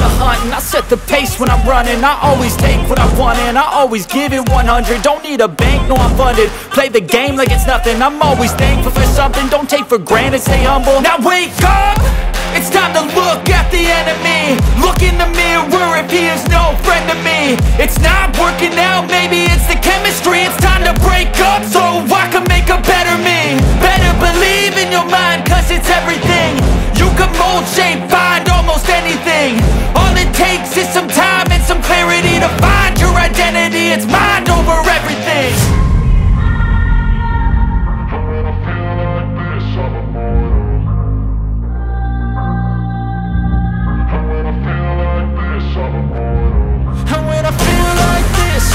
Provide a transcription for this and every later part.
the hunt and I set the pace when I'm running. I always take what I want and I always give it 100. Don't need a bank, no I'm funded. Play the game like it's nothing. I'm always thankful for something. Don't take for granted, stay humble. Now wake up! It's time to look at the enemy. Look in the mirror if he is no friend to me. It's not working out, maybe it's the chemistry. It's time to break up so I can make a better me. Better believe in your mind, cause it's everything. You can mold, shape, find almost anything. All it takes is some time and some clarity to find your identity. It's mind over everything.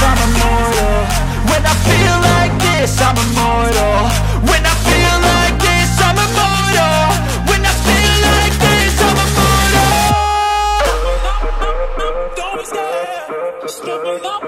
I'm immortal. When I feel like this, I'm immortal. When I feel like this, I'm immortal. When I feel like this, I'm immortal. Don't stop. Don't stop.